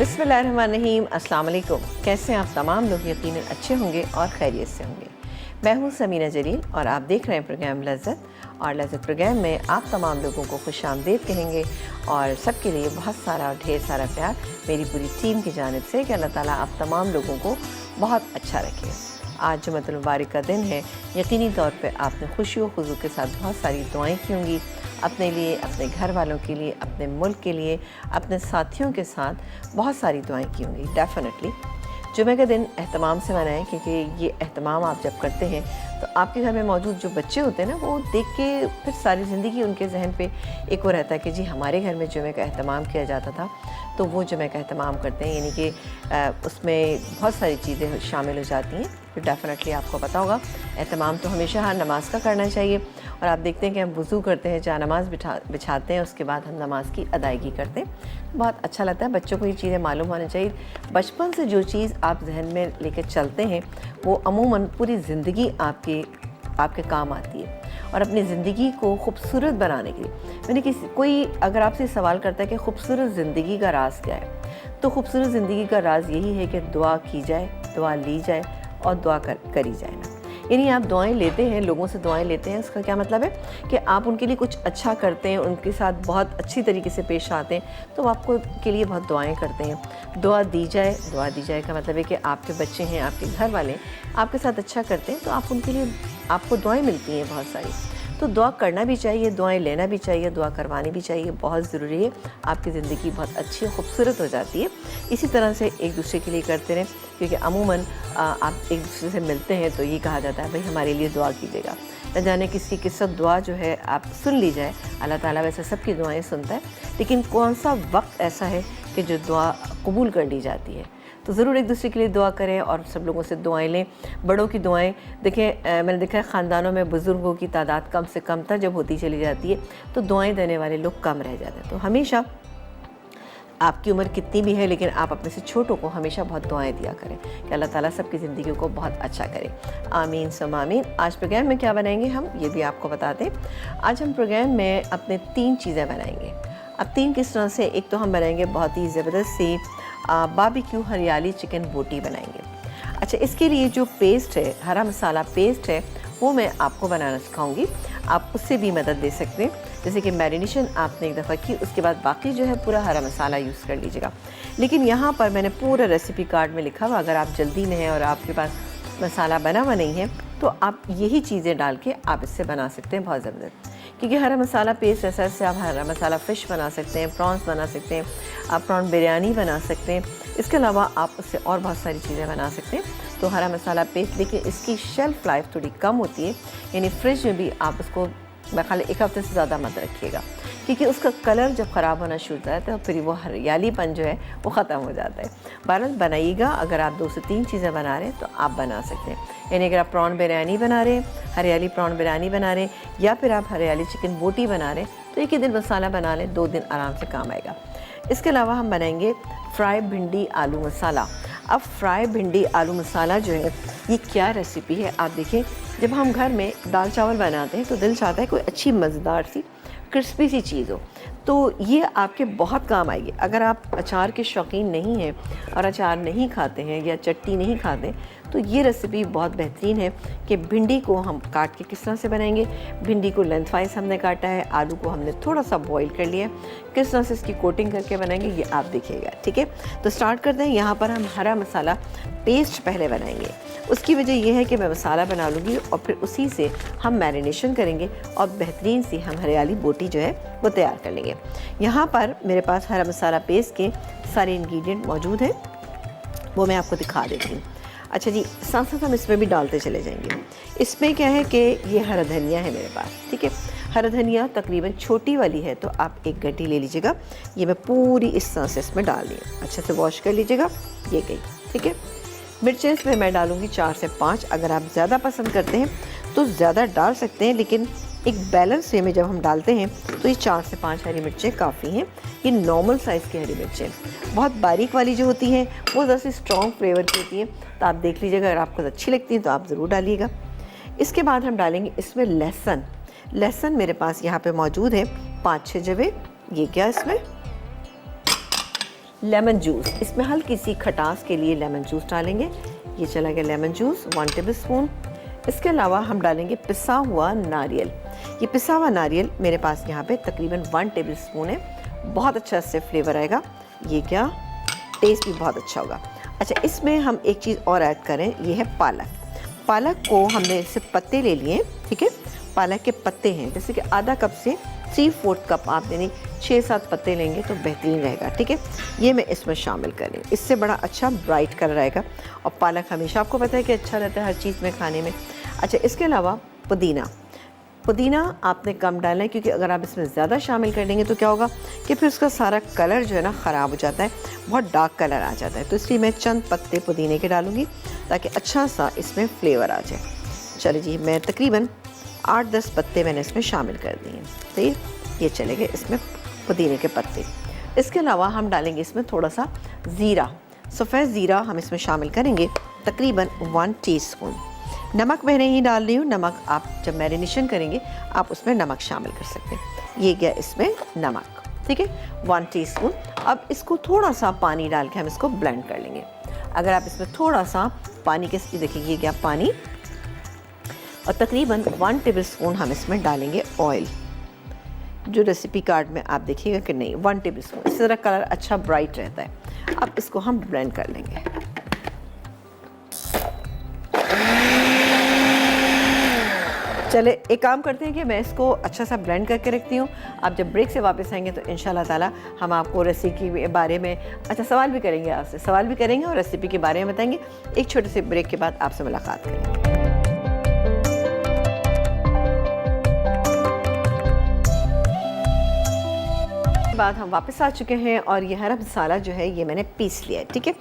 बिस्मिल्लाहिर्रहमानिर्रहीम, अस्सलाम वालेकुम। कैसे हैं आप तमाम लोग? यकीनन अच्छे होंगे और खैरियत से होंगे। मैं हूं समीना जलील और आप देख रहे हैं प्रोग्राम लज़्ज़त। और लज़्ज़त प्रोग्राम में आप तमाम लोगों को खुशामदीद कहेंगे और सबके लिए बहुत सारा और ढेर सारा प्यार मेरी पूरी टीम की जानिब से कि अल्लाह ताला आप तमाम लोगों को बहुत अच्छा रखे। आज जुम्मतुल मुबारक का दिन है। यकीनी तौर पे आपने खुशी और खुशू के साथ बहुत सारी दुआएं की होंगी, अपने लिए, अपने घर वालों के लिए, अपने मुल्क के लिए, अपने साथियों के साथ बहुत सारी दुआएं की होंगी। डेफ़िनेटली जुमे का दिन एहतमाम से मनाएं, क्योंकि ये एहतमाम आप जब करते हैं तो आपके घर में मौजूद जो बच्चे होते हैं ना, वो देख के फिर सारी ज़िंदगी उनके जहन पे एक वो रहता है कि जी हमारे घर में जुमे का एहतमाम किया जाता था, तो वो जुमे का एहतमाम करते हैं। यानी कि उसमें बहुत सारी चीज़ें शामिल हो जाती हैं। तो डेफ़िनेटली आपको पता होगा एहतमाम तो हमेशा हर नमाज़ का करना चाहिए। और आप देखते हैं कि हम वज़ू करते हैं, जहाँ नमाज़ बिछाते हैं, उसके बाद हम नमाज़ की अदायगी करते हैं। बहुत अच्छा लगता है। बच्चों को ये चीज़ें मालूम होनी चाहिए। बचपन से जो चीज़ आप जहन में लेकर चलते हैं वो अमूमन पूरी ज़िंदगी आपके काम आती है। और अपनी ज़िंदगी को खूबसूरत बनाने के लिए मैंने कोई अगर आपसे सवाल करता है कि खूबसूरत ज़िंदगी का राज क्या है, तो खूबसूरत ज़िंदगी का राज यही है कि दुआ की जाए, दुआ ली जाए और दुआ करी जाए ना। यानी आप दुआएं लेते हैं, लोगों से दुआएं लेते हैं, उसका क्या मतलब है कि आप उनके लिए कुछ अच्छा करते हैं, उनके साथ बहुत अच्छी तरीके से पेश आते हैं, तो आपको के लिए बहुत दुआएं करते हैं। दुआ दी जाए का मतलब है कि आपके बच्चे हैं, आपके घर वाले आपके साथ अच्छा करते हैं, तो आप उनके लिए आपको दुआएं मिलती हैं बहुत सारी। तो दुआ करना भी चाहिए, दुआएं लेना भी चाहिए, दुआ करवानी भी चाहिए, बहुत ज़रूरी है। आपकी ज़िंदगी बहुत अच्छी और खूबसूरत हो जाती है। इसी तरह से एक दूसरे के लिए करते रहें, क्योंकि अमूमन आप एक दूसरे से मिलते हैं तो ये कहा जाता है भाई हमारे लिए दुआ कीजिएगा। न जाने किसी के साथ दुआ जो है आप सुन ली जाए। अल्लाह ताला वैसे सबकी दुआएं सुनता है, लेकिन कौन सा वक्त ऐसा है कि जो दुआ कबूल कर ली जाती है। तो ज़रूर एक दूसरे के लिए दुआ करें और सब लोगों से दुआएं लें। बड़ों की दुआएं देखें, मैंने देखा है ख़ानदानों में बुज़ुर्गों की तादाद कम से कम था, जब होती चली जाती है तो दुआएं देने वाले लोग कम रह जाते हैं। तो हमेशा आपकी उम्र कितनी भी है, लेकिन आप अपने से छोटों को हमेशा बहुत दुआएं दिया करें कि अल्लाह ताला सबकी ज़िंदगी को बहुत अच्छा करे। आमीन सुम आमीन। आज प्रोग्राम में क्या बनाएंगे हम, ये भी आपको बता दें। आज हम प्रोग्राम में अपने 3 चीज़ें बनाएंगे। अब 3 किस तरह से? एक तो हम बनाएंगे बहुत ही ज़बरदस्त सी बारबेक्यू हरियाली चिकन बोटी बनाएंगे। अच्छा, इसके लिए जो पेस्ट है, हरा मसाला पेस्ट है, वो मैं आपको बनाना सिखाऊंगी। आप उससे भी मदद ले सकते हैं। जैसे कि मैरिनेशन आपने एक दफ़ा की, उसके बाद बाकी जो है पूरा हरा मसाला यूज़ कर लीजिएगा। लेकिन यहाँ पर मैंने पूरा रेसिपी कार्ड में लिखा हुआ, अगर आप जल्दी में हैं और आपके पास मसाला बना हुआ नहीं है तो आप यही चीज़ें डाल के आप इससे बना सकते हैं बहुत ज़बरदस्त। क्योंकि हरा मसाला पेस्ट ऐसा से आप हरा मसाला फ़िश बना सकते हैं, प्रॉन्स बना सकते हैं, आप प्रॉन बिरयानी बना सकते हैं। इसके अलावा आप उससे और बहुत सारी चीज़ें बना सकते हैं। तो हरा मसाला पेस्ट, लेकिन इसकी शेल्फ़ लाइफ थोड़ी कम होती है, यानी फ्रिज में भी आप उसको मैं ख़ाली 1 हफ़्ते से ज़्यादा मत रखिएगा, क्योंकि उसका कलर जब ख़राब होना शुरू होता है तो फिर वो हरियालीपन जो है वो ख़त्म हो जाता है। बहरहाल बनाइएगा। अगर आप 2 से 3 चीज़ें बना रहे हैं तो आप बना सकते हैं। यानी अगर आप प्रॉन बिरयानी बना रहे हैं, हरियाली प्रॉन बिरयानी बना रहे हैं, या फिर आप हरियाली चिकन बोटी बना रहे हैं, तो 1 ही दिन मसाला बना लें, 2 दिन आराम से काम आएगा। इसके अलावा हम बनाएंगे फ्राई भिंडी आलू मसाला। अब फ्राई भिंडी आलू मसाला जो है, ये क्या रेसिपी है आप देखें। जब हम घर में दाल चावल बनाते हैं तो दिल चाहता है कोई अच्छी मज़ेदार सी क्रिस्पी सी चीज़ हो, तो ये आपके बहुत काम आएगी। अगर आप अचार के शौकीन नहीं हैं और अचार नहीं खाते हैं या चटनी नहीं खाते, तो ये रेसिपी बहुत बेहतरीन है कि भिंडी को हम काट के किस तरह से बनाएंगे। भिंडी को लेंथवाइज हमने काटा है, आलू को हमने थोड़ा सा बॉईल कर लिया है, किस तरह से इसकी कोटिंग करके बनाएंगे ये आप देखिएगा, ठीक है। तो स्टार्ट करते हैं। यहाँ पर हम हरा मसाला पेस्ट पहले बनाएंगे। उसकी वजह यह है कि मैं मसाला बना लूँगी और फिर उसी से हम मैरिनेशन करेंगे और बेहतरीन सी हम हरियाली बोटी जो है वो तैयार कर लेंगे। यहाँ पर मेरे पास हरा मसाला पेस्ट के सारे इंग्रेडिएंट मौजूद हैं, वो मैं आपको दिखा देती हूँ। अच्छा जी, साथ साथ हम इसमें भी डालते चले जाएंगे। इसमें क्या है कि ये हरा धनिया है मेरे पास, ठीक है। हरा धनिया तकरीबन छोटी वाली है, तो आप 1 गड्डी ले लीजिएगा। ये मैं पूरी इस तरह से इसमें डाल दी, अच्छे से वॉश कर लीजिएगा, ये गई, ठीक है। मिर्चें इसमें मैं डालूँगी 4 से 5। अगर आप ज़्यादा पसंद करते हैं तो ज़्यादा डाल सकते हैं, लेकिन एक बैलेंस वे में जब हम डालते हैं तो ये 4 से 5 हरी मिर्चें काफ़ी हैं। ये नॉर्मल साइज़ की हरी मिर्चें, बहुत बारीक वाली जो होती हैं वो ज़रा सी स्ट्रॉन्ग फ्लेवर की होती हैं, तो आप देख लीजिएगा। अगर आपको अच्छी लगती है तो आप ज़रूर डालिएगा। इसके बाद हम डालेंगे इसमें लहसुन। लहसुन मेरे पास यहाँ पे मौजूद है 5-6 जवे। ये क्या इसमें लेमन जूस, इसमें हल्की सी खटास के लिए लेमन जूस डालेंगे। ये चला गया लेमन जूस 1 टेबलस्पून। इसके अलावा हम डालेंगे पिसा हुआ नारियल। ये पिसा हुआ नारियल मेरे पास यहाँ पे तकरीबन 1 टेबलस्पून है। बहुत अच्छा इससे फ्लेवर आएगा। ये क्या, टेस्ट भी बहुत अच्छा होगा। अच्छा, इसमें हम एक चीज़ और ऐड करें, ये है पालक। पालक को हमने सिर्फ पत्ते ले लिए, ठीक है। पालक के पत्ते हैं, जैसे कि आधा कप से 3/4 कप आप यानी 6-7 पत्ते लेंगे तो बेहतरीन रहेगा, ठीक है। ये मैं इसमें शामिल कर रही हूँ, इससे बड़ा अच्छा ब्राइट कलर आएगा। और पालक हमेशा आपको पता है कि अच्छा रहता है हर चीज़ में खाने में। अच्छा, इसके अलावा पुदीना, पुदीना आपने कम डालना है, क्योंकि अगर आप इसमें ज़्यादा शामिल कर देंगे तो क्या होगा कि फिर उसका सारा कलर जो है ना ख़राब हो जाता है, बहुत डार्क कलर आ जाता है। तो इसलिए मैं चंद पत्ते पुदीने के डालूँगी ताकि अच्छा सा इसमें फ्लेवर आ जाए। चलिए जी, मैं तकरीबन 8-10 पत्ते मैंने इसमें शामिल कर दिए, ठीक। ये चले गए इसमें पुदीने के पत्ते। इसके अलावा हम डालेंगे इसमें थोड़ा सा ज़ीरा, सफ़ेद ज़ीरा हम इसमें शामिल करेंगे, तकरीबन 1 टीस्पून। नमक मैं नहीं डाल रही हूँ, नमक आप जब मैरिनेशन करेंगे आप उसमें नमक शामिल कर सकते हैं। ये गया इसमें नमक, ठीक है, 1 टीस्पून। अब इसको थोड़ा सा पानी डाल के हम इसको ब्लेंड कर लेंगे। अगर आप इसमें थोड़ा सा पानी के, देखिए ये गया पानी, और तकरीबन 1 टेबलस्पून हम इसमें डालेंगे ऑयल, जो रेसिपी कार्ड में आप देखिएगा कि नहीं 1 टेबलस्पून, इस तरह कलर अच्छा ब्राइट रहता है। अब इसको हम ब्लेंड कर लेंगे। चले एक काम करते हैं कि मैं इसको अच्छा सा ब्लेंड करके रखती हूँ। आप जब ब्रेक से वापस आएंगे तो इंशाल्लाह ताला हम आपको रेसिपी के बारे में अच्छा सवाल भी करेंगे, आपसे सवाल भी करेंगे और रेसिपी के बारे में बताएंगे। एक छोटे से ब्रेक के बाद आपसे मुलाकात करेंगे। बाद हम वापस आ चुके हैं और ये हरा मसाला जो है ये मैंने पीस लिया है, ठीक है।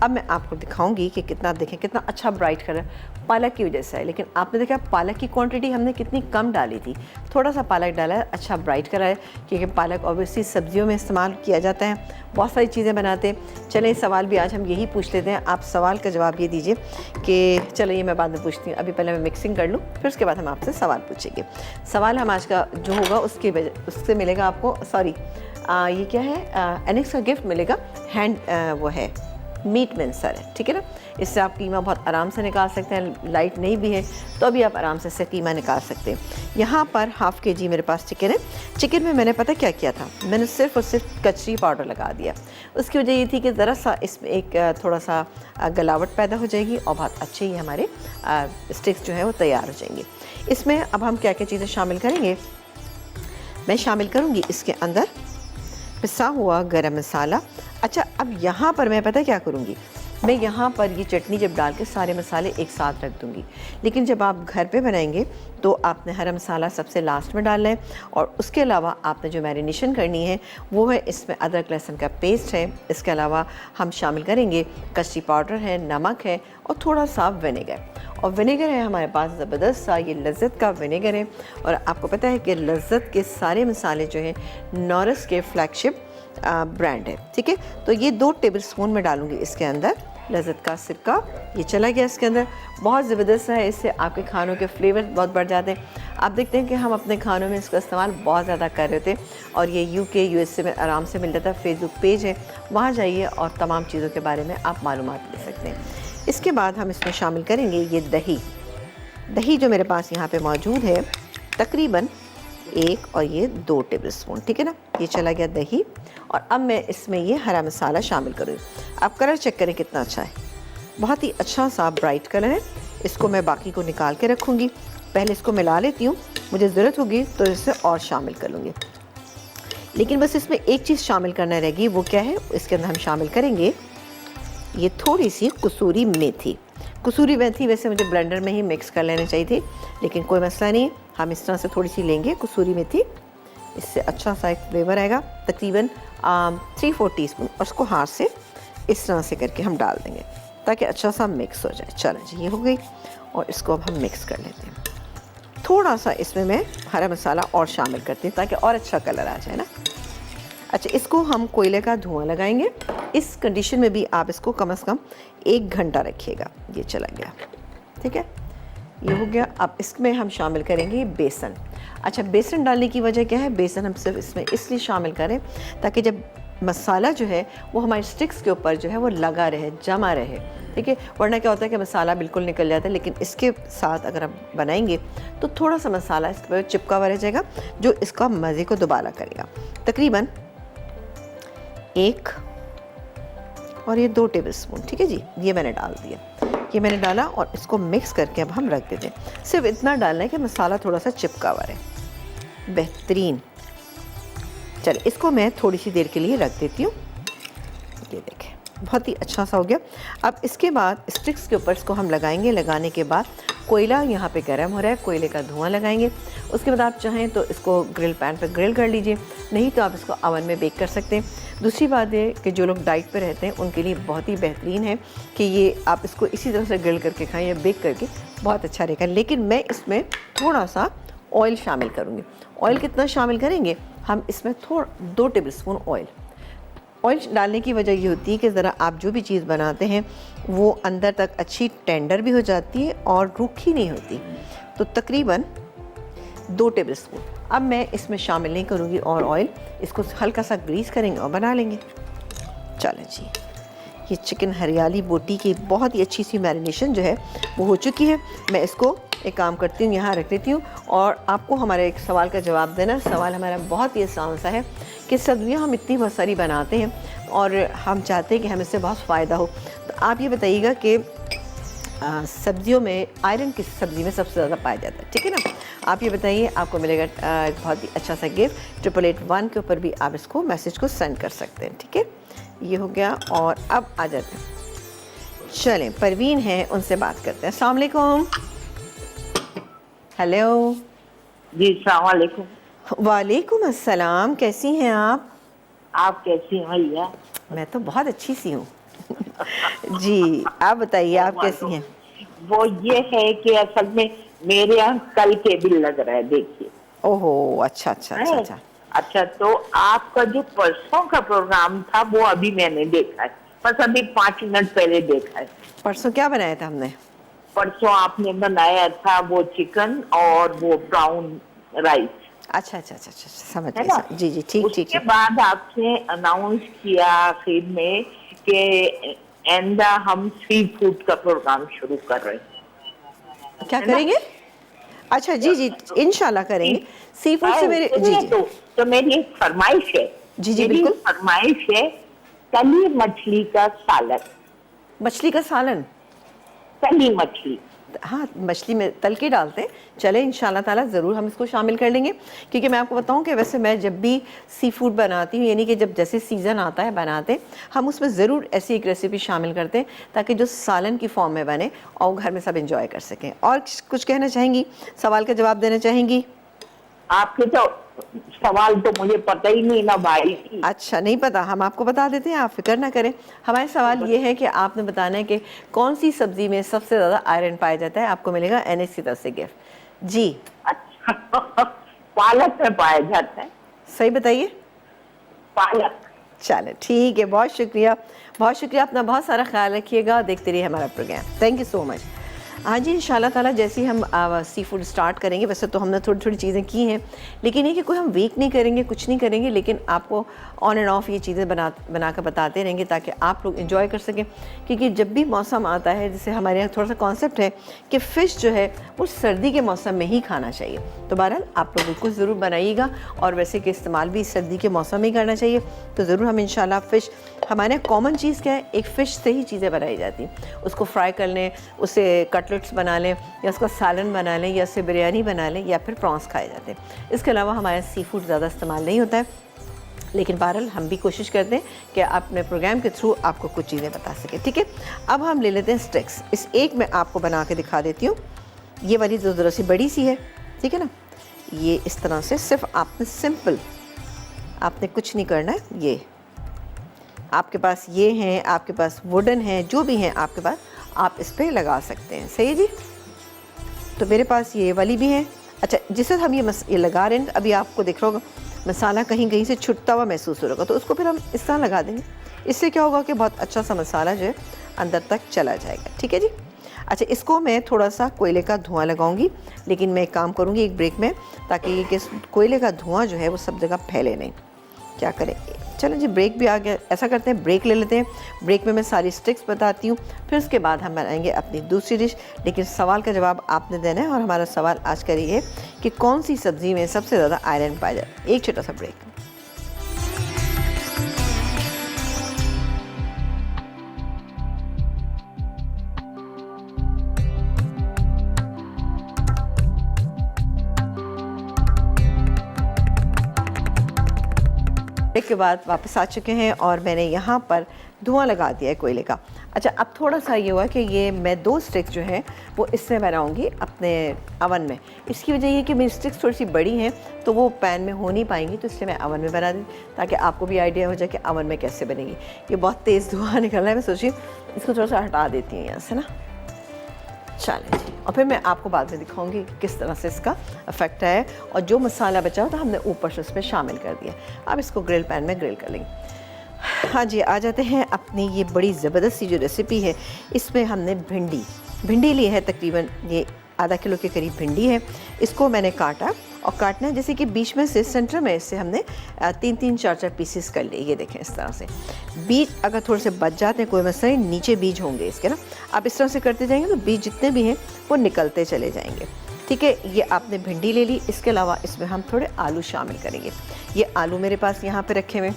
अब मैं आपको दिखाऊंगी कि कितना, देखें कितना अच्छा ब्राइट कलर पालक की वजह से है। लेकिन आपने देखा पालक की क्वांटिटी हमने कितनी कम डाली थी, थोड़ा सा पालक डाला है, अच्छा ब्राइट कलर है, क्योंकि पालक ऑब्वियसली सब्जियों में इस्तेमाल किया जाता है, बहुत सारी चीज़ें बनाते हैं। चलें सवाल भी आज हम यही पूछ लेते हैं। आप सवाल का जवाब ये दीजिए कि चलो ये मैं बाद में पूछती हूँ, अभी पहले मैं मिक्सिंग कर लूँ, फिर उसके बाद हम आपसे सवाल पूछेंगे। सवाल हम आज का जो होगा उससे मिलेगा आपको, सॉरी ये क्या है, एनेक्स का गिफ्ट मिलेगा, हैंड वो है मीट मिक्सर है, ठीक है ना। इससे आप कीमा बहुत आराम से निकाल सकते हैं, लाइट नहीं भी है तो अभी आप आराम से इससे कीमा निकाल सकते हैं। यहाँ पर ½ kg मेरे पास चिकन है। चिकन में मैंने पता क्या किया था, मैंने सिर्फ और सिर्फ कचरी पाउडर लगा दिया। उसकी वजह ये थी कि ज़रा सा इसमें एक थोड़ा सा गलावट पैदा हो जाएगी और बहुत अच्छे ही हमारे स्टिक्स जो है वो तैयार हो जाएंगे। इसमें अब हम क्या क्या चीज़ें शामिल करेंगे, मैं शामिल करूँगी इसके अंदर पिसा हुआ गरम मसाला। अच्छा, अब यहाँ पर मैं पता क्या करूँगी, मैं यहाँ पर ये चटनी जब डाल के सारे मसाले एक साथ रख दूँगी। लेकिन जब आप घर पे बनाएंगे तो आपने हरा मसाला सबसे लास्ट में डालना है, और उसके अलावा आपने जो मैरिनेशन करनी है वो है, इसमें अदरक लहसुन का पेस्ट है, इसके अलावा हम शामिल करेंगे कस्टर्ड पाउडर है, नमक है और थोड़ा सा विनेगर। और विनेगर है हमारे पास ज़बरदस्त सा, ये लज़्ज़त का विनेगर है। और आपको पता है कि लज़्ज़त के सारे मसाले जो हैं नॉरिस के फ्लैगशिप ब्रांड है, ठीक है। तो ये 2 टेबलस्पून में डालूंगी इसके अंदर लज़्ज़त का सिरका। ये चला गया इसके अंदर, बहुत ज़बरदस्त है, इससे आपके खानों के फ्लेवर बहुत बढ़ जाते हैं। आप देखते हैं कि हम अपने खानों में इसका इस्तेमाल बहुत ज़्यादा कर रहे थे, और ये UK USA में आराम से मिल जाता है। फेसबुक पेज है, वहाँ जाइए और तमाम चीज़ों के बारे में आप मालूमात ले सकते हैं। इसके बाद हम इसमें शामिल करेंगे ये दही जो मेरे पास यहाँ पे मौजूद है, तकरीबन 1 और ये 2 टेबलस्पून, ठीक है ना। ये चला गया दही, और अब मैं इसमें ये हरा मसाला शामिल करूँगी। आप कलर चेक करें कितना अच्छा है, बहुत ही अच्छा सा ब्राइट कलर है। इसको मैं बाकी को निकाल के रखूँगी, पहले इसको मिला लेती हूँ, मुझे ज़रूरत होगी तो इसे और शामिल कर लूँगी। लेकिन बस इसमें एक चीज़ शामिल करना रहेगी, वो क्या है, इसके अंदर हम शामिल करेंगे ये थोड़ी सी कसूरी मेथी। कसूरी मेथी वैसे मुझे ब्लेंडर में ही मिक्स कर लेनी चाहिए थी, लेकिन कोई मसला नहीं, हम इस तरह से थोड़ी सी लेंगे कसूरी मेथी, इससे अच्छा सा एक फ्लेवर आएगा। तकरीबन 3-4 टीस्पून, और उसको हाथ से इस तरह से करके हम डाल देंगे ताकि अच्छा सा मिक्स हो जाए। चलो जी, ये हो गई, और इसको अब हम मिक्स कर लेते हैं। थोड़ा सा इसमें मैं हरा मसाला और शामिल करती हूँ ताकि और अच्छा कलर आ जाए ना। अच्छा, इसको हम कोयले का धुआं लगाएंगे। इस कंडीशन में भी आप इसको कम से कम 1 घंटा रखिएगा। ये चला गया, ठीक है, ये हो गया। अब इसमें हम शामिल करेंगे बेसन। अच्छा, बेसन डालने की वजह क्या है, बेसन हम सिर्फ इसमें इसलिए शामिल करें ताकि जब मसाला जो है वो हमारे स्टिक्स के ऊपर जो है वो लगा रहे, जमा रहे, ठीक है। वरना क्या होता है कि मसाला बिल्कुल निकल जाता है, लेकिन इसके साथ अगर आप बनाएंगे तो थोड़ा सा मसाला इसके ऊपर चिपका हुआ रह जाएगा, जो इसका मज़े को दोबारा करेगा। तकरीबन 1 और ये 2 टेबलस्पून, ठीक है जी, ये मैंने डाल दिया। ये मैंने डाला और इसको मिक्स करके अब हम रख देते हैं। सिर्फ इतना डालना है कि मसाला थोड़ा सा चिपका हुआ रहे। बेहतरीन। चलिए इसको मैं थोड़ी सी देर के लिए रख देती हूँ। ये देखें बहुत ही अच्छा सा हो गया। अब इसके बाद स्टिक्स के ऊपर इसको हम लगाएंगे। लगाने के बाद कोयला यहाँ पे गर्म हो रहा है, कोयले का धुआं लगाएंगे। उसके बाद आप चाहें तो इसको ग्रिल पैन पर ग्रिल कर लीजिए, नहीं तो आप इसको अवन में बेक कर सकते हैं। दूसरी बात है कि जो लोग डाइट पे रहते हैं उनके लिए बहुत ही बेहतरीन है कि ये आप इसको इसी तरह से ग्रिल करके खाएं या बेक करके, बहुत अच्छा रहेगा। लेकिन मैं इसमें थोड़ा सा ऑयल शामिल करूँगी। ऑयल कितना शामिल करेंगे हम इसमें? 2 टेबलस्पून ऑयल। ऑयल डालने की वजह ये होती है कि ज़रा आप जो भी चीज़ बनाते हैं वो अंदर तक अच्छी टेंडर भी हो जाती है और रूखी नहीं होती। तो तकरीबन 2 टेबलस्पून अब मैं इसमें शामिल नहीं करूँगी और ऑयल, इसको हल्का सा ग्रीस करेंगे और बना लेंगे। चलो जी, ये चिकन हरियाली बोटी की बहुत ही अच्छी सी मैरिनेशन जो है वो हो चुकी है। मैं इसको एक काम करती हूँ, यहाँ रख देती हूँ और आपको हमारे एक सवाल का जवाब देना। सवाल हमारा बहुत ही आसान सा है कि सब्ज़ियाँ हम इतनी बहुत सारी बनाते हैं और हम चाहते हैं कि हमें इससे बहुत फ़ायदा हो। तो आप ये बताइएगा कि सब्जियों में आयरन किस सब्ज़ी में सबसे ज़्यादा पाया जाता है, ठीक है ना? आप ये बताइए, आपको मिलेगा एक बहुत ही अच्छा सा गिफ्ट। 888 के ऊपर भी आप इसको मैसेज को सेंड कर सकते हैं, ठीक है। ये हो गया और अब आ जाते हैं, चलें परवीन हैं उनसे बात करते हैं। अस्सलाम वालेकुम। हेलो जी, अस्सलाम वालेकुम। वालेकुम अस्सलाम, कैसी हैं आप? आप कैसी हैं भैया? मैं तो बहुत अच्छी सी हूँ जी, आप बताइए आप कैसी हैं? वो ये है कि असल में मेरे यहाँ कल के बिल लग रहा है, देखिए। ओहो, अच्छा अच्छा अच्छा अच्छा। अच्छा, तो आपका जो परसों का प्रोग्राम था वो अभी मैंने देखा है, बस अभी 5 मिनट पहले देखा है। परसों क्या बनाया था हमने? परसों आपने बनाया था वो चिकन और वो ब्राउन राइस। अच्छा अच्छा अच्छा अच्छा, समझ है ना? गई। जी जी, ठीक ठीक उसके है। बाद आपने अनाउंस किया आखिर में कि एंदा हम सी फूड का प्रोग्राम शुरू कर रहे हैं। क्या करेंगे? अच्छा जी जी, इंशाल्लाह करेंगे। सी फूड से मेरे जी जी तो मेरी एक फरमाइश है। जी जी, मेरी बिल्कुल। फरमाइश है तली मछली का सालन। मछली का सालन? तली मछली, हाँ, मछली में तल के डालते हैं। चले इंशाल्लाह ताला ज़रूर हम इसको शामिल कर लेंगे, क्योंकि मैं आपको बताऊं कि वैसे मैं जब भी सी फूड बनाती हूँ, यानी कि जब जैसे सीज़न आता है बनाते, हम उसमें ज़रूर ऐसी एक रेसिपी शामिल करते हैं ताकि जो सालन की फॉर्म में बने और घर में सब इंजॉय कर सकें। और कुछ कहना चाहेंगी? सवाल का जवाब देना चाहेंगी? आपके तो सवाल तो मुझे पता ही नहीं ना भाई। अच्छा, नहीं पता, हम आपको बता देते हैं, आप फिक्र ना करें। हमारे सवाल ये है कि आपने बताना है कि कौन सी सब्जी में सबसे ज़्यादा आयरन पाया जाता है। आपको मिलेगा NH की तरफ से गिफ्ट जी। अच्छा पालक में पाया जाता है। सही बताइए। पालक। चलो ठीक है, बहुत शुक्रिया, बहुत शुक्रिया। अपना बहुत सारा ख्याल रखिएगा, देखते रहिए हमारा program. Thank you so much. हाँ जी, इंशाल्लाह ताला जैसे ही हम सी फूड स्टार्ट करेंगे, वैसे तो हमने थोड़ी थोड़ी चीज़ें की हैं, लेकिन ये कि कोई हम वीक नहीं करेंगे, कुछ नहीं करेंगे, लेकिन आपको ऑन एंड ऑफ ये चीज़ें बना कर बताते रहेंगे ताकि आप लोग इंजॉय कर सकें। क्योंकि जब भी मौसम आता है, जैसे हमारे यहाँ थोड़ा सा कॉन्सेप्ट है कि फ़िश जो है वो सर्दी के मौसम में ही खाना चाहिए। तो बहरहाल आप लोग बिल्कुल ज़रूर बनाइएगा, और वैसे कि इस्तेमाल भी सर्दी के मौसम में ही करना चाहिए। तो ज़रूर हम इंशाल्लाह फ़िश, हमारे यहाँ कॉमन चीज़ क्या है, एक फ़िश से ही चीज़ें बनाई जाती हैं। उसको फ्राई कर लें, उससे कटलेट्स बना लें, या उसका सालन बना लें, या उससे बिरयानी बना लें, या फिर प्रॉन्स खाए जाते हैं। इसके अलावा हमारे सी फूड ज़्यादा इस्तेमाल नहीं होता है, लेकिन बहरहाल हम भी कोशिश करते हैं कि अपने प्रोग्राम के थ्रू आपको कुछ चीज़ें बता सकें, ठीक है। अब हम ले लेते हैं स्टिक्स। इस एक मैं आपको बना के दिखा देती हूँ। ये वाली जो ज़रा सी बड़ी सी है, ठीक है ना, ये इस तरह से सिर्फ आपने सिंपल, आपने कुछ नहीं करना है। ये आपके पास ये हैं, आपके पास वुडन है, जो भी हैं आपके पास, आप इस पर लगा सकते हैं। सही है जी। तो मेरे पास ये वाली भी है। अच्छा, जिससे हम ये लगा रहे हैं, अभी आपको दिख रहा होगा मसाला कहीं कहीं से छुटता हुआ महसूस हो रहा, तो उसको फिर हम इस तरह लगा देंगे। इससे क्या होगा कि बहुत अच्छा सा मसाला जो है अंदर तक चला जाएगा, ठीक है जी। अच्छा, इसको मैं थोड़ा सा कोयले का धुआं लगाऊंगी, लेकिन मैं एक काम करूंगी एक ब्रेक में, ताकि कि कोयले का धुआं जो है वो सब जगह फैले नहीं। क्या करें, चलो जी, ब्रेक भी आ गया। ऐसा करते हैं, ब्रेक ले लेते हैं। ब्रेक में मैं सारी स्टिक्स बताती हूँ, फिर उसके बाद हम बनाएंगे अपनी दूसरी डिश। लेकिन सवाल का जवाब आपने देना है, और हमारा सवाल आज का ये है कि कौन सी सब्ज़ी में सबसे ज़्यादा आयरन पाया जाता है। एक छोटा सा ब्रेक। ब्रेक के बाद वापस आ चुके हैं और मैंने यहाँ पर धुआं लगा दिया है कोयले का। अच्छा, अब थोड़ा सा ये हुआ कि ये मैं 2 स्टिक्स जो हैं वो इसमें बनाऊंगी अपने अवन में। इसकी वजह ये कि मेरी स्टिक्स थोड़ी सी बड़ी हैं तो वो पैन में हो नहीं पाएंगी, तो इसलिए मैं अवन में बना दी, ताकि आपको भी आइडिया हो जाए कि अवन में कैसे बनेगी। ये बहुत तेज़ धुआं निकल रहा है, मैं सोची इसको थोड़ा सा हटा देती हूँ यहाँ से ना। चलें जी, और फिर मैं आपको बाद में दिखाऊंगी किस तरह से इसका इफेक्ट है। और जो मसाला बचा हो तो हमने ऊपर से उसमें शामिल कर दिया। अब इसको ग्रिल पैन में ग्रिल कर लेंगे। हाँ जी, आ जाते हैं अपनी ये बड़ी ज़बरदस्त सी जो रेसिपी है। इसमें हमने भिंडी ली है, तकरीबन ये आधा किलो के करीब भिंडी है। इसको मैंने काटा, और काटना है जैसे कि बीच में से, सेंटर में इससे हमने 3-3, 4-4 पीसेस कर लिए। ये देखें इस तरह से। बीज अगर थोड़े से बच जाते हैं कोई मसला नहीं, नीचे बीज होंगे इसके ना। आप इस तरह से करते जाएंगे तो बीज जितने भी हैं वो निकलते चले जाएंगे। ठीक है, ये आपने भिंडी ले ली। इसके अलावा इसमें हम थोड़े आलू शामिल करेंगे। ये आलू मेरे पास यहाँ पर रखे हुए।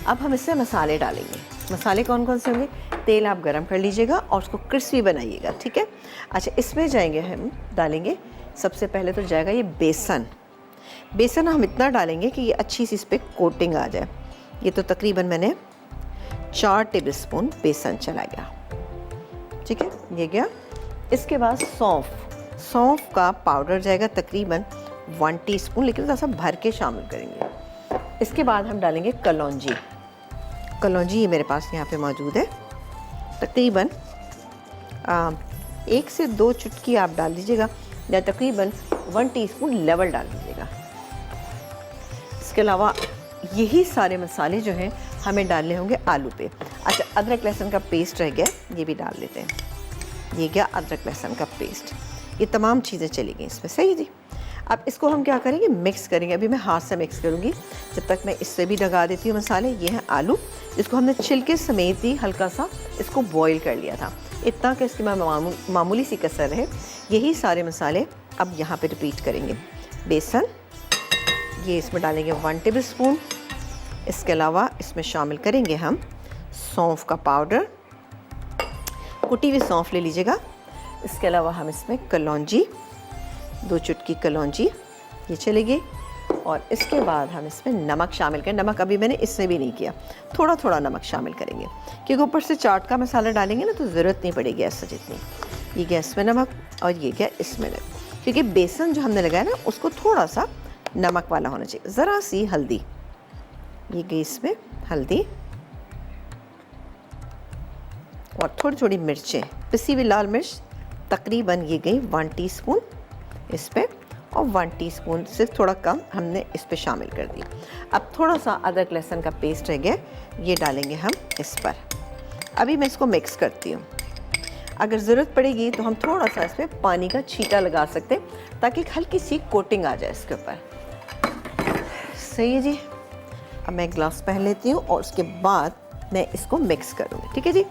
अब हम इससे मसाले डालेंगे। मसाले कौन कौन से होंगे? तेल आप गरम कर लीजिएगा और उसको क्रिस्पी बनाइएगा, ठीक है। अच्छा, इसमें जाएंगे, हम डालेंगे सबसे पहले तो जाएगा ये बेसन हम इतना डालेंगे कि ये अच्छी सी इस पर कोटिंग आ जाए। ये तो तकरीबन मैंने 4 टेबलस्पून बेसन चला गया, ठीक है, ये गया। इसके बाद सौंफ का पाउडर जाएगा तकरीबन 1 टीस्पून, लेकिन थोड़ा सा भर के शामिल करेंगे। इसके बाद हम डालेंगे कलौंजी ये मेरे पास यहाँ पे मौजूद है। तकरीबन 1 से 2 चुटकी आप डाल दीजिएगा, या तकरीबन 1 टीस्पून लेवल डाल दीजिएगा। इसके अलावा यही सारे मसाले जो हैं हमें डालने होंगे आलू पे। अच्छा, अदरक लहसुन का पेस्ट रह गया, ये भी डाल लेते हैं। ये गया अदरक लहसुन का पेस्ट। ये तमाम चीज़ें चली गई इसमें, सही जी। अब इसको हम क्या करेंगे, मिक्स करेंगे। अभी मैं हाथ से मिक्स करूँगी, जब तक मैं इससे भी लगा देती हूँ मसाले। ये हैं आलू, जिसको हमने छिलके समेत ही हल्का सा इसको बॉईल कर लिया था, इतना कि इसकी मामूली सी कसर है। यही सारे मसाले अब यहाँ पे रिपीट करेंगे। बेसन, ये इसमें डालेंगे 1 टेबलस्पून। इसके अलावा इसमें शामिल करेंगे हम सौंफ का पाउडर, कुटी हुई सौंफ ले लीजिएगा। इसके अलावा हम इसमें कलौंजी, 2 चुटकी कलौंजी ये चलेगी। और इसके बाद हम इसमें नमक शामिल करें। नमक अभी मैंने इसमें भी नहीं किया, थोड़ा थोड़ा नमक शामिल करेंगे, क्योंकि ऊपर से चाट का मसाला डालेंगे ना तो ज़रूरत नहीं पड़ेगी ऐसा जितनी। ये गया इसमें नमक, और ये गया इसमें नमक, क्योंकि बेसन जो हमने लगाया ना उसको थोड़ा सा नमक वाला होना चाहिए। ज़रा सी हल्दी, ये गई इसमें हल्दी, और थोड़ी थोड़ी मिर्चें, पिसी हुई लाल मिर्च तकरीबन ये गई 1 टीस्पून इस पर, और 1 टीस्पून से थोड़ा कम हमने इस पे शामिल कर दी। अब थोड़ा सा अदरक लहसुन का पेस्ट रह गया, ये डालेंगे हम इस पर। अभी मैं इसको मिक्स करती हूँ। अगर ज़रूरत पड़ेगी तो हम थोड़ा सा इस पर पानी का छींटा लगा सकते हैं, ताकि हल्की सी कोटिंग आ जाए इसके ऊपर। सही है जी। अब मैं ग्लास पहन लेती हूँ और उसके बाद मैं इसको मिक्स करूँगी, ठीक है जी।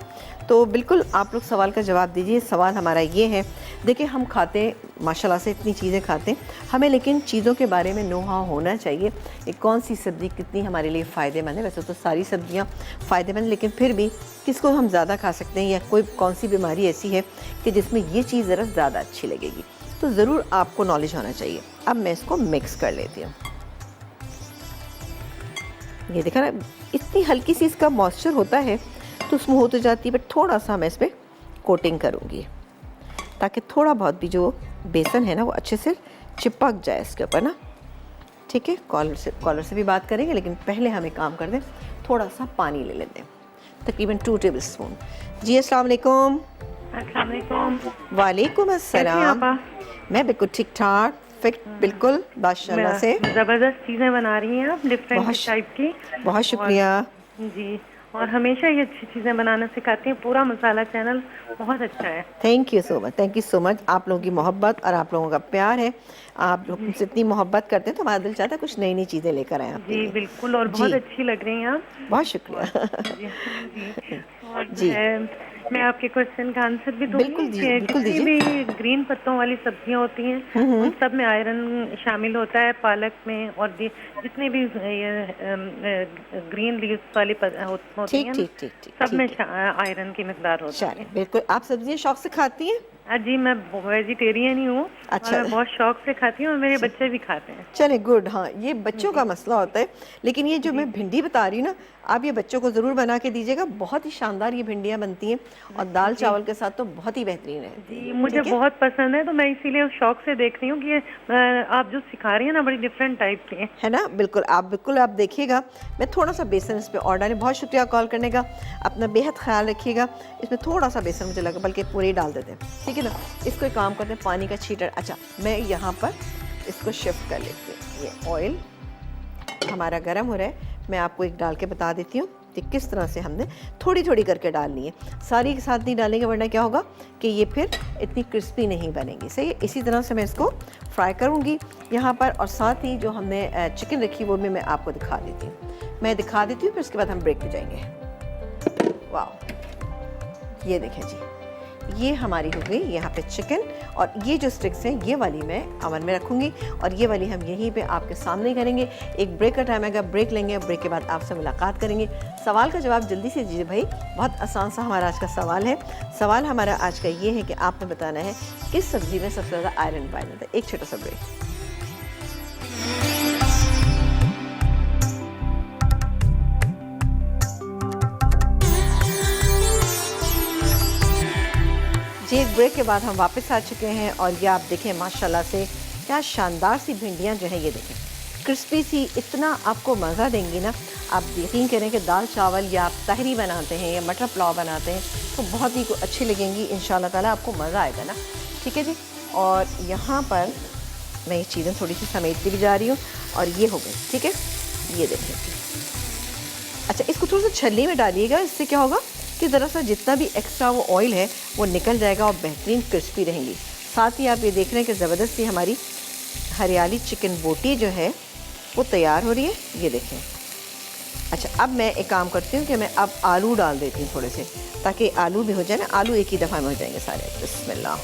तो बिल्कुल आप लोग सवाल का जवाब दीजिए। सवाल हमारा ये है, देखिए हम खाते माशाल्लाह से इतनी चीज़ें खाते हैं, हमें लेकिन चीज़ों के बारे में नो हाउ होना चाहिए कि कौन सी सब्ज़ी कितनी हमारे लिए फ़ायदेमंद है। वैसे तो सारी सब्ज़ियाँ फ़ायदेमंद, लेकिन फिर भी किसको हम ज़्यादा खा सकते हैं, या कोई कौन सी बीमारी ऐसी है कि जिसमें ये चीज़ ज़रा ज़्यादा अच्छी लगेगी, तो ज़रूर आपको नॉलेज होना चाहिए। अब मैं इसको मिक्स कर लेती हूँ। ये देखा ना, इतनी हल्की सी इसका मॉइस्चर होता है तो स्मूथ हो जाती है, बट थोड़ा सा मैं इस पर कोटिंग करूँगी, ताकि थोड़ा बहुत भी जो बेसन है ना वो अच्छे से चिपक जाए इसके ऊपर ना, ठीक है। कॉलर से भी बात करेंगे, लेकिन पहले हम एक काम कर दें, थोड़ा सा पानी ले लेते हैं, तकरीबन 2 टेबलस्पून। जी अस्सलाम वालेकुम। अस्सलाम वालेकुम। वालेकुम अस्सलाम। मैं बिल्कुल ठीक ठाक, फिट बिल्कुल माशाल्लाह से। ज़बरदस्त चीज़ें बना रही हैं आप, डिफरेंट टाइप की। बहुत शुक्रिया जी। और हमेशा ये अच्छी चीज़ें बनाना सिखाती हैं। पूरा मसाला चैनल बहुत अच्छा है। Thank you so much, thank you so much. आप लोगों की मोहब्बत और आप लोगों का प्यार है, आप लोग हमसे इतनी मोहब्बत करते हैं तो हमारा दिल चाहता है कुछ नई नई चीज़ें लेकर आएँ आपके जी लिए। बिल्कुल, और बहुत जी, अच्छी लग रही हैं आप। बहुत और शुक्रिया। जी जी, और जो जी, है मैं आपके क्वेश्चन का आंसर भी दूंगी कि बिल्कुल जितनी दीजिए। भी ग्रीन पत्तों वाली सब्जियां होती हैं हुँ, उन हुँ। सब में आयरन शामिल होता है, पालक में, और जितने भी ग्रीन लीव्स वाली होती ठीक, हैं ना, ठीक, ठीक, ठीक, सब में ठीक है। आयरन की मिकदार होती चलें, है। बिल्कुल। आप सब्ज़ियाँ शौक से खाती हैं? जी मैं वेजिटेरियन ही हूँ और अच्छा। मैं बहुत शौक से खाती हूँ और मेरे बच्चे भी खाते हैं। चले गुड। हाँ, ये बच्चों जी का मसला होता है, लेकिन ये जो जी मैं जी भिंडी बता रही हूँ ना, आप ये बच्चों को ज़रूर बना के दीजिएगा। बहुत ही शानदार ये भिंडियाँ बनती हैं और दाल जी चावल के साथ तो बहुत ही बेहतरीन रहती जी, हैं। मुझे ठीक है? बहुत पसंद है, तो मैं इसीलिए शौक से देख रही हूँ कि ये आप जो सिखा रही हैं ना, बड़ी डिफरेंट टाइप की है। है ना? बिल्कुल आप देखिएगा। मैं थोड़ा-सा बेसन इस पे और डालें। बहुत शुक्रिया कॉल करने का। अपना बेहद ख़्याल रखिएगा। इसमें थोड़ा-सा बेसन मुझे लगा, बल्कि पूरे ही डाल देते हैं। ठीक है ना? इसको एक काम करते हैं, पानी का छींटा। अच्छा, मैं यहाँ पर इसको शिफ्ट कर लेती हूँ। ये ऑयल हमारा गर्म हो रहा है। मैं आपको एक डाल के बता देती हूँ कि किस तरह से हमने थोड़ी-थोड़ी करके डालनी है। सारी के साथ नहीं डालेंगे, वरना क्या होगा कि ये फिर इतनी क्रिस्पी नहीं बनेंगी। सही है? इसी तरह से मैं इसको फ्राई करूँगी यहाँ पर, और साथ ही जो हमने चिकन रखी वो भी मैं आपको दिखा देती हूँ। मैं दिखा देती हूँ, फिर उसके बाद हम ब्रेक पे जाएंगे। वाह! ये देखें जी, ये हमारी हो गई यहाँ पे चिकन, और ये जो स्टिक्स हैं ये वाली मैं अवन में रखूँगी और ये वाली हम यहीं पे आपके सामने ही करेंगे। एक ब्रेक का टाइम आएगा, ब्रेक लेंगे, ब्रेक के बाद आपसे मुलाकात करेंगे। सवाल का जवाब जल्दी से दीजिए भाई, बहुत आसान सा हमारा आज का सवाल है। सवाल हमारा आज का ये है कि आपने बताना है किस सब्ज़ी में सबसे ज़्यादा आयरन पाया जाता है। एक छोटा सा ब्रेक। जी, एक ब्रेक के बाद हम वापस आ चुके हैं, और ये आप देखें माशाल्लाह से क्या शानदार सी भिंडियाँ जो हैं, ये देखें क्रिस्पी सी, इतना आपको मज़ा देंगी ना। आप यकीन करें कि दाल चावल या आप तहरी बनाते हैं या मटर पुलाव बनाते हैं तो बहुत ही अच्छी लगेंगी इंशाल्लाह ताला, आपको मज़ा आएगा ना। ठीक है जी, और यहाँ पर मैं ये चीज़ें थोड़ी सी समेटती भी जा रही हूँ, और ये हो गई। ठीक है, ये देखें। अच्छा, इसको थोड़ा सा छलनी में डालिएगा, इससे क्या होगा कि ज़रा सा जितना भी एक्स्ट्रा वो ऑयल है वो निकल जाएगा और बेहतरीन क्रिस्पी रहेंगी। साथ ही आप ये देख रहे हैं कि ज़बरदस्त सी हमारी हरियाली चिकन बोटी जो है वो तैयार हो रही है। ये देखें। अच्छा, अब मैं एक काम करती हूँ कि मैं अब आलू डाल देती हूँ थोड़े से, ताकि आलू भी हो जाए ना। आलू एक ही दफ़ा में हो जाएंगे सारे। बिस्मिल्लाह।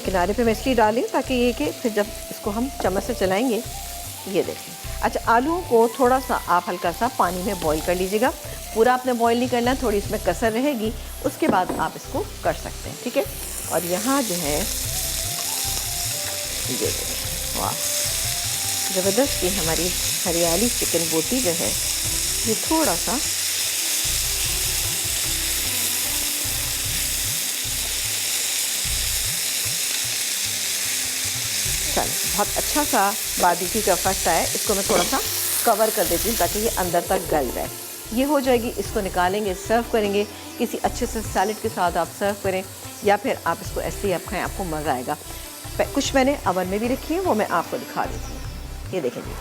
किनारे पे मैं इसलिए डाली ताकि ये कि फिर जब इसको हम चम्मच से चलाएँगे। ये देखें। अच्छा, आलू को थोड़ा सा आप हल्का सा पानी में बॉईल कर लीजिएगा। पूरा आपने बॉईल नहीं करना, थोड़ी इसमें कसर रहेगी, उसके बाद आप इसको कर सकते हैं। ठीक है, और यहाँ जो है ये देखें, वाह ज़बरदस्त, ये हमारी हरियाली चिकन बोटी जो है ये थोड़ा सा बहुत अच्छा सा बारबेक्यू का इफेक्ट आया। इसको मैं थोड़ा सा कवर कर देती हूँ ताकि ये अंदर तक गल जाए। ये हो जाएगी, इसको निकालेंगे, सर्व करेंगे। किसी अच्छे से सैलेड के साथ आप सर्व करें, या फिर आप इसको ऐसे ही आप खाएँ, आपको मज़ा आएगा। कुछ मैंने अवन में भी रखी है, वो मैं आपको दिखा देती हूँ। ये देखें जी,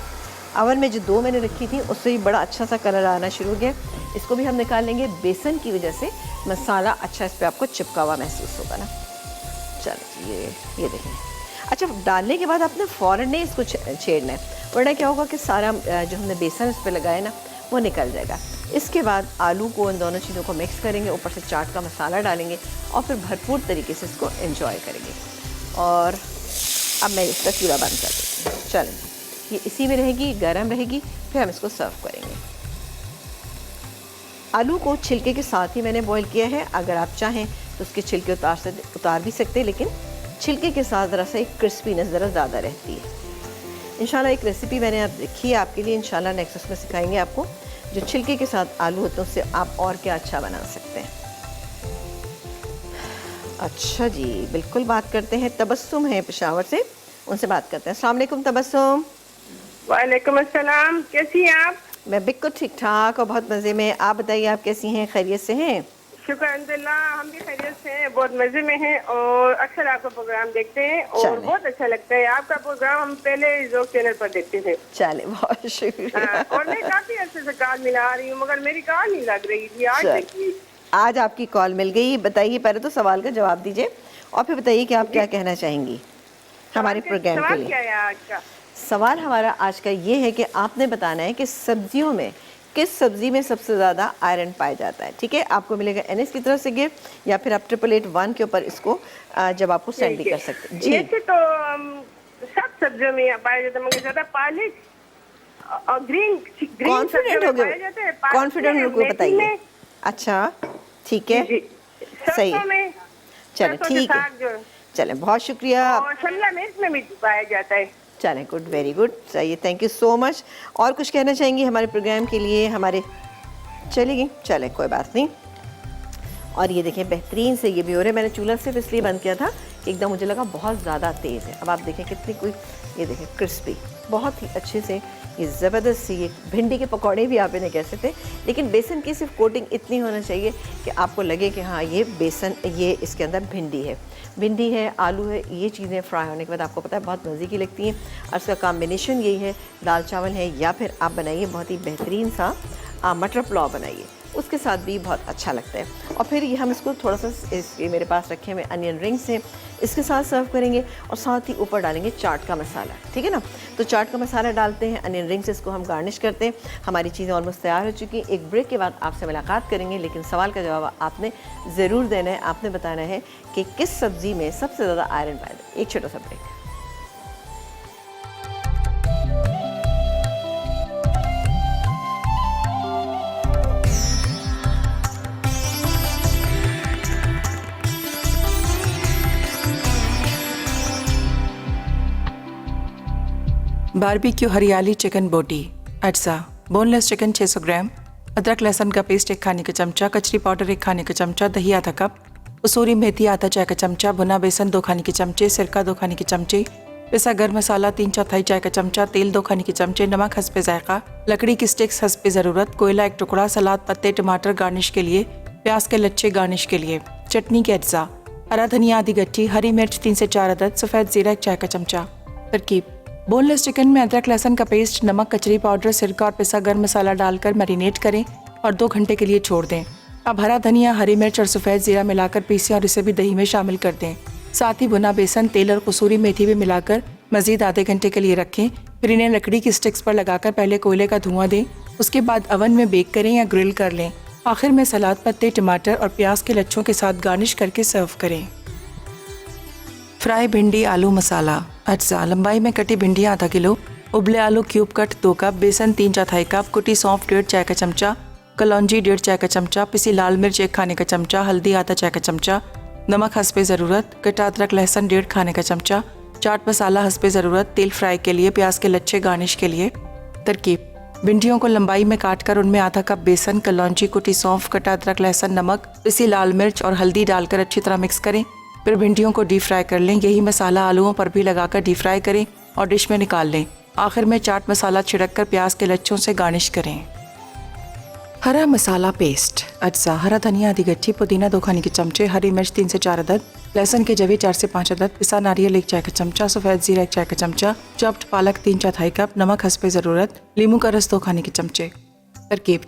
अवन में जो 2 मैंने रखी थी उससे भी बड़ा अच्छा सा कलर आना शुरू हो गया। इसको भी हम निकाल लेंगे। बेसन की वजह से मसाला अच्छा इस पर आपको चिपका हुआ महसूस होगा ना। चलो ये देखें। अच्छा, डालने के बाद आपने फ़ौरन नहीं इसको छेड़ना है, वरना क्या होगा कि सारा जो हमने बेसन इस पर लगाया ना वो निकल जाएगा। इसके बाद आलू को, इन दोनों चीज़ों को मिक्स करेंगे, ऊपर से चाट का मसाला डालेंगे और फिर भरपूर तरीके से इसको एंजॉय करेंगे। और अब मैं इसका चूल्हा बंद कर देती हूँ। चलें, ये इसी में रहेगी, गर्म रहेगी, फिर हम इसको सर्व करेंगे। आलू को छिलके के साथ ही मैंने बॉईल किया है। अगर आप चाहें तो उसके छिलके उतार भी सकते हैं, लेकिन छिलके के साथ ज़रा सा एक क्रिस्पीनेस ज़रा ज़्यादा रहती है। इंशाल्लाह एक रेसिपी मैंने आप देखी है आपके लिए, इंशाल्लाह नेक्स्ट उसमें सिखाएंगे आपको जो छिलके के साथ आलू होते हैं उससे आप और क्या अच्छा बना सकते हैं। अच्छा जी, बिल्कुल बात करते हैं। तबस्सुम है पेशावर से, उनसे बात करते हैं। अस्सलाम वालेकुम तबस्सुम। वालेकुम अस्सलाम, कैसी हैं आप? मैं बिल्कुल ठीक ठाक और बहुत मज़े में। आप बताइए, आप कैसी हैं, खैरियत से हैं? शुक्र अल्हम्दुलिल्लाह, हम भी खैरियत से हैं, बहुत मजे में हैं और अक्सर आपका प्रोग्राम देखते हैं और चलें। बहुत अच्छा लगता है आपका प्रोग्राम। हम पहले ज़ोक चैनल पर देखते थे। चले, बहुत शुक्रिया। हाँ, और मैं काफी अर्से से कॉल मिला रही हूँ मगर मेरी कॉल नहीं लग रही थी। आज चल। देखिए आज आपकी कॉल मिल गई। बताइए, पहले तो सवाल का जवाब दीजिए और फिर बताइए कि आप क्या कहना चाहेंगी हमारे प्रोग्राम के सवाल लिए। क्या है आज का? सवाल हमारा आज का ये है कि आपने बताना है कि सब्जियों में किस सब्जी में सबसे ज़्यादा आयरन पाया जाता है। ठीक है, आपको मिलेगा एनएस की तरफ से गिफ्ट या फिर आप 8881 के ऊपर इसको जब आपको सेंड भी कर सकते हैं। जी, ऐसे तो सब सब्जियों में पाया जाता है मगर ज्यादा पालक और ग्रीन कॉन्फिडेंट हो गए, कॉन्फिडेंट हो गए, बताइए। अच्छा, ठीक है, सही है। चलें, ठीक है, चलें, बहुत शुक्रिया। और शिमला मिर्च में भी पाया जाता है। चलें, गुड, वेरी गुड, सही है, थैंक यू सो मच। और कुछ कहना चाहेंगी हमारे प्रोग्राम के लिए? हमारे चलेगी, चलें, कोई बात नहीं। और ये देखें, बेहतरीन से ये भी हो रहा है। मैंने चूल्हा सिर्फ इसलिए बंद किया था कि एकदम मुझे लगा बहुत ज़्यादा तेज़ है। अब आप देखें कितनी कोई, ये देखें क्रिस्पी, बहुत ही अच्छे से ये ज़बरदस्त सी, ये भिंडी के पकौड़े भी आप इन्हें कह सकते हैं। लेकिन बेसन की सिर्फ कोटिंग इतनी होना चाहिए कि आपको लगे कि हाँ ये बेसन, ये इसके अंदर भिंडी है, भिंडी है, आलू है। ये चीज़ें फ्राई होने के बाद आपको पता है बहुत मज़े की लगती हैं। और इसका कॉम्बिनेशन यही है, दाल चावल है या फिर आप बनाइए बहुत ही बेहतरीन सा मटर पुलाव बनाइए, उसके साथ भी बहुत अच्छा लगता है। और फिर ये हम इसको थोड़ा सा, ये मेरे पास रखे हुए अनियन रिंग्स हैं, इसके साथ सर्व करेंगे और साथ ही ऊपर डालेंगे चाट का मसाला। ठीक है ना, तो चाट का मसाला डालते हैं, अनियन रिंग्स इसको हम गार्निश करते हैं। हमारी चीज़ें ऑलमोस्ट तैयार हो चुकी हैं। एक ब्रेक के बाद आपसे मुलाकात करेंगे, लेकिन सवाल का जवाब आपने ज़रूर देना है। आपने बताना है कि किस सब्ज़ी में सबसे ज़्यादा आयरन पाया जाता है। एक छोटा सा ब्रेक। बारबेक्यू हरियाली चिकन बोटी अज्जा, बोनलेस चिकन 600 ग्राम, अदरक लहसुन का पेस्ट 1 खाने का चमचा, कचरी पाउडर 1 खाने का चमचा, दही आधा कप, कसूरी मेथी आधा चाय का चमचा, भुना बेसन 2 खाने के चमचे, सिरका 2 खाने के चमचे, पिसा गर्म मसाला 3/4 चाय का चमचा, तेल 2 खाने के चमचे, नमक हस्बे जायका, लकड़ी की स्टिक्स हस्बे ज़रूरत, कोयला 1 टुकड़ा, सलाद पत्ते, टमाटर गार्निश के लिए, प्याज के लच्छे गार्निश के लिए, चटनी के अज्जा, हरा धनिया आधी गट्ठी, हरी मिर्च 3 से 4 अदद, सफ़ेद ज़ीरा 1 चाय का चमचा। तरकीब: बोनलेस चिकन में अदरक लहसुन का पेस्ट, नमक, कचरी पाउडर, सिरका और पिसा गर्म मसाला डालकर मैरिनेट करें और 2 घंटे के लिए छोड़ दें। अब हरा धनिया, हरी मिर्च और सफ़ेद ज़ीरा मिलाकर पीसें और इसे भी दही में शामिल कर दें। साथ ही भुना बेसन, तेल और कसूरी मेथी भी मिलाकर मज़ीद आधे घंटे के लिए रखें। फिर इन्हें लकड़ी की स्टिक्स पर लगाकर पहले कोयले का धुआं दें, उसके बाद अवन में बेक करें या ग्रिल कर लें। आखिर में सलाद पत्ते, टमाटर और प्याज के लच्छों के साथ गार्निश करके सर्व करें। फ्राई भिंडी आलू मसाला अज्जा, लंबाई में कटी भिंडियाँ आधा किलो, उबले आलू क्यूब कट 2 कप, बेसन 3/4 कप, कुटी सौंफ 1.5 चाय का चमचा, कलौंजी 1.5 चाय का चमचा, पिसी लाल मिर्च 1 खाने का चमचा, हल्दी आधा चाय का चमचा, नमक हस्बे ज़रूरत, कटा अदरक लहसुन 1.5 खाने का चमचा, चाट मसाला हस्बे ज़रूरत, तेल फ्राई के लिए, प्याज के लच्छे गार्निश के लिए। तरकीब: भिंडियों को लंबाई में काटकर उनमें आधा कप बेसन, कलौंजी, कुटी सौंफ, कटा अदरक लहसुन, नमक, पिसी लाल मिर्च और हल्दी डालकर अच्छी तरह मिक्स करें। फिर भिंडियों को डीप फ्राई कर लें। यही मसाला आलूओं पर भी लगाकर डीप फ्राई करें और डिश में निकाल लें। आखिर में चाट मसाला छिड़क कर प्याज के लच्छों से गार्निश करें। हरा मसाला पेस्ट अज्जा, हरा धनिया आधी गट्ठी, पुदीना 2 खाने के चमचे, हरी मिर्च 3 से 4 अदद, लहसुन के जवे 4 से 5 अदद, पिसा नारियल 1 चाय का चमचा, सफ़ेद ज़ीरा 1 चाय का चमचा, चॉप्ड पालक 3/4 कप, नमक हस्बे ज़रूरत, नींबू का रस 2 खाने के चमचे। तरकीब: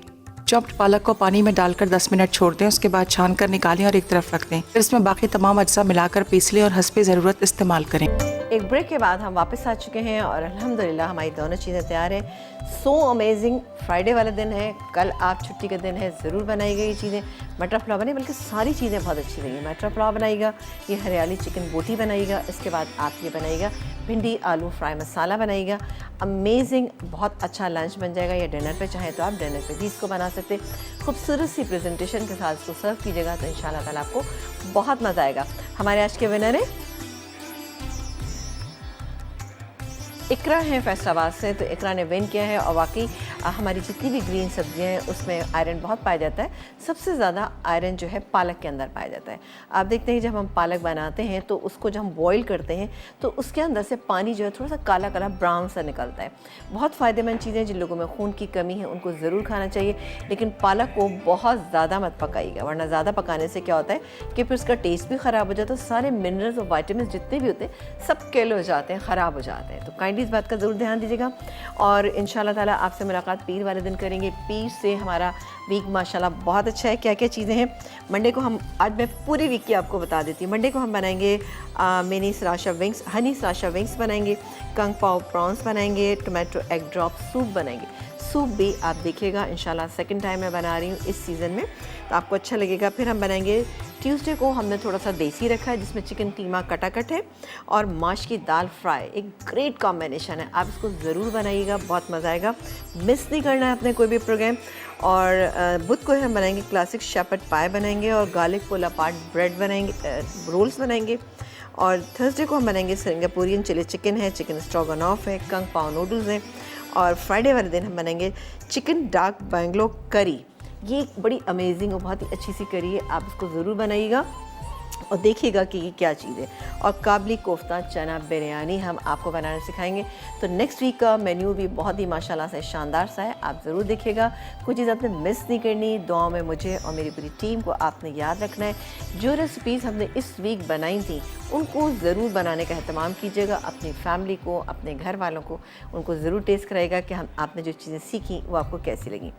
चॉप्ड पालक को पानी में डालकर 10 मिनट छोड़ दें, उसके बाद छान कर निकालें और एक तरफ रख दें। फिर इसमें बाकी तमाम अज्जा मिलाकर पीस लें और हस्बे ज़रूरत इस्तेमाल करें। एक ब्रेक के बाद हम वापस आ चुके हैं और अल्हम्दुलिल्लाह हमारी दोनों चीज़ें तैयार हैं। सो अमेजिंग, फ्राइडे वाला दिन है, कल आप छुट्टी का दिन है, ज़रूर बनाइएगा ये चीज़ें। मटर पुलाव बने, बल्कि सारी चीज़ें बहुत अच्छी रही। मटर पुलाव बनाइएगा, ये हरियाली चिकन बोटी बनाइएगा, इसके बाद आप ये बनाइएगा भिंडी आलू फ्राई मसाला बनाइएगा। अमेजिंग, बहुत अच्छा लंच बन जाएगा। या डिनर पे चाहें तो आप डिनर पे भी इसको बना सकते हैं। खूबसूरत सी प्रेजेंटेशन के साथ इसको सर्व कीजिएगा तो इंशाल्लाह ताला आपको बहुत मज़ा आएगा। हमारे आज के विनर हैं इकरा है फैसलाबाद से, तो इकरा ने विन किया है। और वाकई हमारी जितनी भी ग्रीन सब्जियां हैं उसमें आयरन बहुत पाया जाता है। सबसे ज़्यादा आयरन जो है पालक के अंदर पाया जाता है। आप देखते हैं जब हम पालक बनाते हैं तो उसको जब हम बॉईल करते हैं तो उसके अंदर से पानी जो है थोड़ा सा काला काला ब्राउन सा निकलता है। बहुत फ़ायदेमंद चीज़ें, जिन लोगों में खून की कमी है उनको ज़रूर खाना चाहिए, लेकिन पालक को बहुत ज़्यादा मत पकाइएगा, वरना ज़्यादा पकाने से क्या होता है कि फिर उसका टेस्ट भी ख़राब हो जाता है। सारे मिनरल्स और वाइटामिन जितने भी होते हैं सब किल हो जाते हैं, ख़राब हो जाते हैं। तो काइंडली इस बात का ज़रूर ध्यान दीजिएगा। और इंशाल्लाह ताला आपसे मुलाकात पीर वाले दिन करेंगे। पीर से हमारा वीक माशाल्लाह बहुत अच्छा है। क्या क्या चीज़ें हैं मंडे को हम, आज मैं पूरी वीक की आपको बता देती हूँ। मंडे को हम बनाएंगे मिनी सराशा विंग्स, हनी सराशा विंग्स बनाएंगे, कंग पाव प्रॉन्स बनाएंगे, टोमेटो एग ड्रॉप सूप बनाएंगे। सूप भी आप देखिएगा इंशाल्लाह सेकंड टाइम मैं बना रही हूँ इस सीज़न में, तो आपको अच्छा लगेगा। फिर हम बनाएंगे ट्यूसडे को हमने थोड़ा सा देसी रखा है जिसमें चिकन कीमा कटाकट है और माश की दाल फ्राई, एक ग्रेट कॉम्बिनेशन है। आप इसको ज़रूर बनाइएगा, बहुत मज़ा आएगा, मिस नहीं करना है अपने कोई भी प्रोग्राम। और बुध को हम बनाएंगे क्लासिक शेपर्ड पाए बनाएंगे और गार्लिक पुल अपार्ट ब्रेड बनाएंगे, रोल्स बनाएंगे। और थर्सडे को हम बनाएंगे सिंगापुरियन चिली चिकन है, चिकन स्ट्रोगनॉफ है, कंग पाव नूडल्स हैं। और फ्राइडे वाले दिन हम बनाएंगे चिकन डार्क बैंगलो करी। ये एक बड़ी अमेजिंग और बहुत ही अच्छी सी करी है, आप इसको ज़रूर बनाइएगा और देखिएगा कि ये क्या चीज़ है। और काबली कोफ्ता चना बिरयानी हम आपको बनाना सिखाएंगे। तो नेक्स्ट वीक का मेन्यू भी बहुत ही माशाल्लाह से शानदार सा है, आप ज़रूर देखिएगा। कोई चीज़ आपने मिस नहीं करनी। दुआ में मुझे और मेरी पूरी टीम को आपने याद रखना है। जो रेसिपीज़ हमने इस वीक बनाई थी उनको ज़रूर बनाने का एहतमाम कीजिएगा। अपनी फैमिली को, अपने घर वालों को उनको ज़रूर टेस्ट कराएगा कि हम आपने जो चीज़ें सीखी वो आपको कैसी लगी।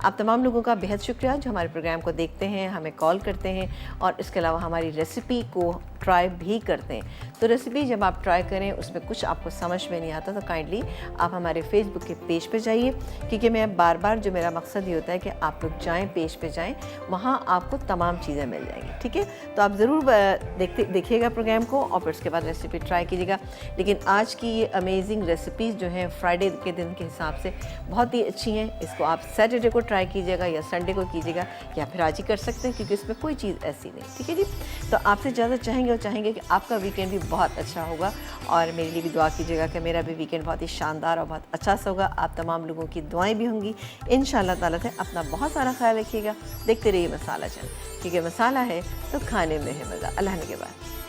आप तमाम लोगों का बेहद शुक्रिया जो हमारे प्रोग्राम को देखते हैं, हमें कॉल करते हैं और इसके अलावा हमारी रेसिपी को ट्राई भी करते हैं। तो रेसिपी जब आप ट्राई करें उसमें कुछ आपको समझ में नहीं आता तो काइंडली आप हमारे फेसबुक के पेज पे जाइए, क्योंकि मैं बार बार जो मेरा मकसद ये होता है कि आप लोग जाएं, पेज पे जाएं, वहाँ आपको तमाम चीज़ें मिल जाएंगी। ठीक है, तो आप ज़रूर देखिएगा प्रोग्राम को और फिर उसके बाद रेसिपी ट्राई कीजिएगा। लेकिन आज की ये अमेजिंग रेसिपीज़ जो हैं फ्राइडे के दिन के हिसाब से बहुत ही अच्छी हैं। इसको आप सैटरडे को ट्राई कीजिएगा या संडे को कीजिएगा या फिर आज ही कर सकते हैं, क्योंकि इसमें कोई चीज़ ऐसी नहीं। ठीक है जी, तो आपसे इजाज़त चाहेंगे कि आपका वीकेंड भी बहुत अच्छा होगा और मेरे लिए भी दुआ कीजिएगा कि मेरा भी वीकेंड बहुत ही शानदार और बहुत अच्छा सा होगा। आप तमाम लोगों की दुआएं भी होंगी इंशाअल्लाह ताला से। अपना बहुत सारा ख्याल रखिएगा। देखते रहिए मसाला चैनल, क्योंकि मसाला है तो खाने में है मज़ा। अल्लाह ने के बाद।